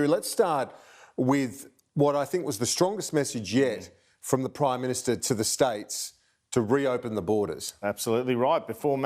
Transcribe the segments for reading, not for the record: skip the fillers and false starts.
Let's start with what I think was the strongest message yet from the Prime Minister to the states to reopen the borders. Absolutely right, before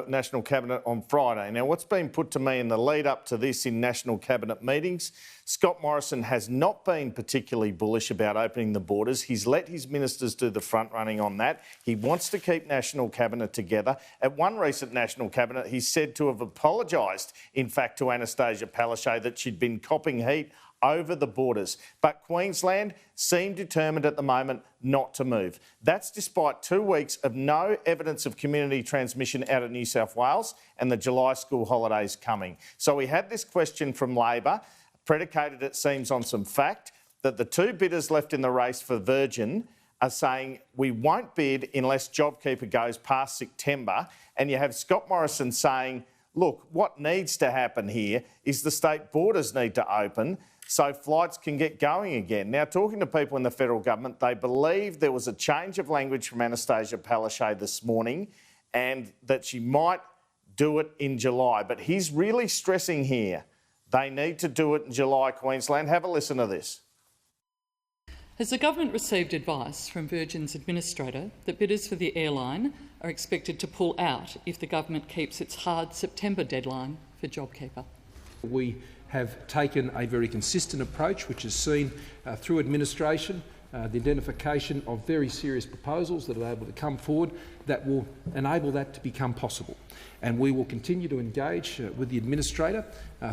National Cabinet on Friday. Now, what's been put to me in the lead up to this in National Cabinet meetings, Scott Morrison has not been particularly bullish about opening the borders. He's let his ministers do the front running on that. He wants to keep National Cabinet together. At one recent National Cabinet, he's said to have apologised, in fact, to Annastacia Palaszczuk that she'd been copping heat over the borders. But Queensland seem determined at the moment not to move. That's despite 2 weeks of no evidence of community transmission out of New South Wales and the July school holidays coming. So we had this question from Labor, predicated, it seems, on some fact, that the 2 bidders left in the race for Virgin are saying we won't bid unless JobKeeper goes past September. And you have Scott Morrison saying, look, what needs to happen here is the state borders need to open so flights can get going again. Now, talking to people in the federal government, they believe there was a change of language from Annastacia Palaszczuk this morning and that she might do it in July. But he's really stressing here, they need to do it in July, Queensland. Have a listen to this. Has the government received advice from Virgin's administrator that bidders for the airline are expected to pull out if the government keeps its hard September deadline for JobKeeper? We have taken a very consistent approach which has seen through administration the identification of very serious proposals that are able to come forward that will enable that to become possible. And we will continue to engage with the administrator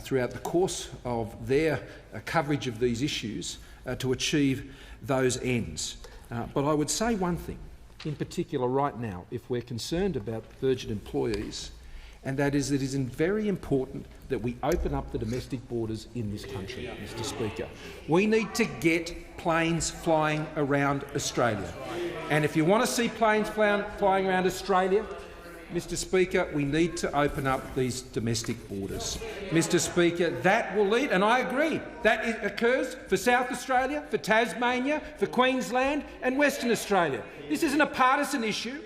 throughout the course of their coverage of these issues to achieve those ends. But I would say one thing in particular right now, if we're concerned about Virgin employees, and that is that it is very important that we open up the domestic borders in this country, Mr Speaker. We need to get planes flying around Australia. And if you want to see planes flying around Australia, Mr Speaker, we need to open up these domestic borders. Mr Speaker, that will lead, and I agree, that it occurs for South Australia, for Tasmania, for Queensland and Western Australia. This isn't a partisan issue.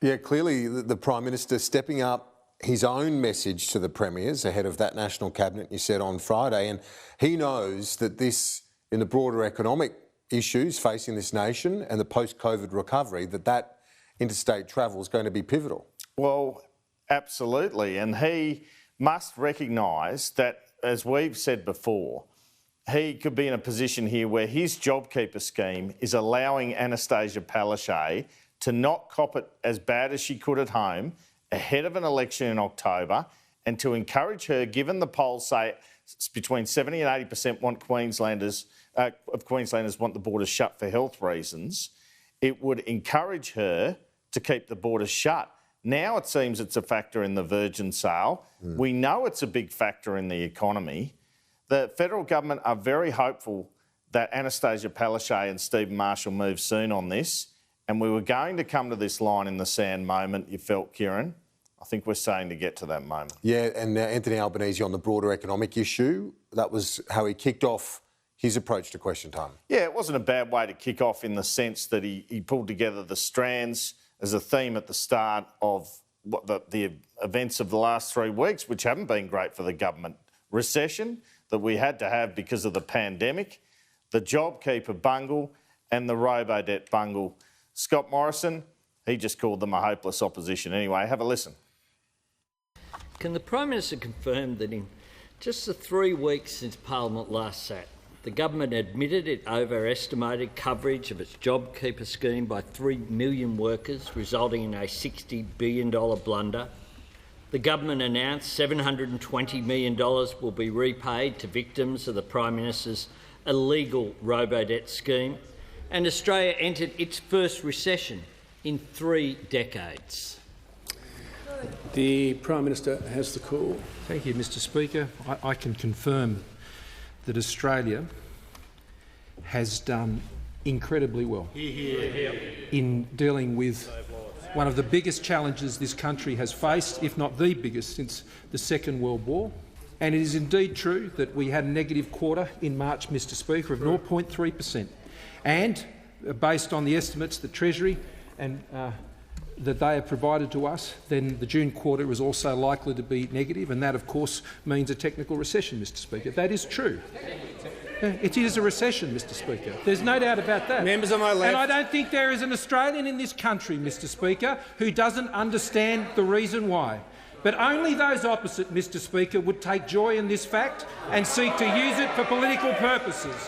Yeah, clearly the Prime Minister stepping up his own message to the premiers ahead of that National Cabinet, you said, on Friday, and he knows that this, in the broader economic issues facing this nation and the post-COVID recovery, that interstate travel is going to be pivotal. Well, absolutely, and he must recognise that, as we've said before, he could be in a position here where his JobKeeper scheme is allowing Annastacia Palaszczuk to not cop it as bad as she could at home ahead of an election in October, and to encourage her, given the polls say between 70 and 80% want Queenslanders want the borders shut for health reasons, it would encourage her to keep the borders shut. Now it seems it's a factor in the Virgin sale. We know it's a big factor in the economy. The federal government are very hopeful that Annastacia Palaszczuk and Stephen Marshall move soon on this. And we were going to come to this line in the sand moment, you felt, Kieran. I think we're saying to get to that moment. Yeah, and Anthony Albanese on the broader economic issue, that was how he kicked off his approach to question time. Yeah, it wasn't a bad way to kick off in the sense that he pulled together the strands as a theme at the start of what the events of the last 3 weeks, which haven't been great for the government. Recession that we had to have because of the pandemic, the JobKeeper bungle and the robo-debt bungle. Scott Morrison, he just called them a hopeless opposition. Anyway, have a listen. Can the Prime Minister confirm that in just the 3 weeks since Parliament last sat, the government admitted it overestimated coverage of its JobKeeper scheme by 3 million workers, resulting in a $60 billion blunder? The government announced $720 million will be repaid to victims of the Prime Minister's illegal robo-debt scheme, and Australia entered its first recession in 3 decades. The Prime Minister has the call. Thank you, Mr Speaker. I can confirm that Australia has done incredibly well in dealing with one of the biggest challenges this country has faced, if not the biggest, since the Second World War. And it is indeed true that we had a negative quarter in March, Mr Speaker, of 0.3%. And based on the estimates that Treasury and that they have provided to us, then the June quarter is also likely to be negative, and that, of course, means a technical recession, Mr Speaker. That is true. It is a recession, Mr Speaker. There's no doubt about that. Members on my left. And I don't think there is an Australian in this country, Mr Speaker, who doesn't understand the reason why. But only those opposite, Mr Speaker, would take joy in this fact and seek to use it for political purposes.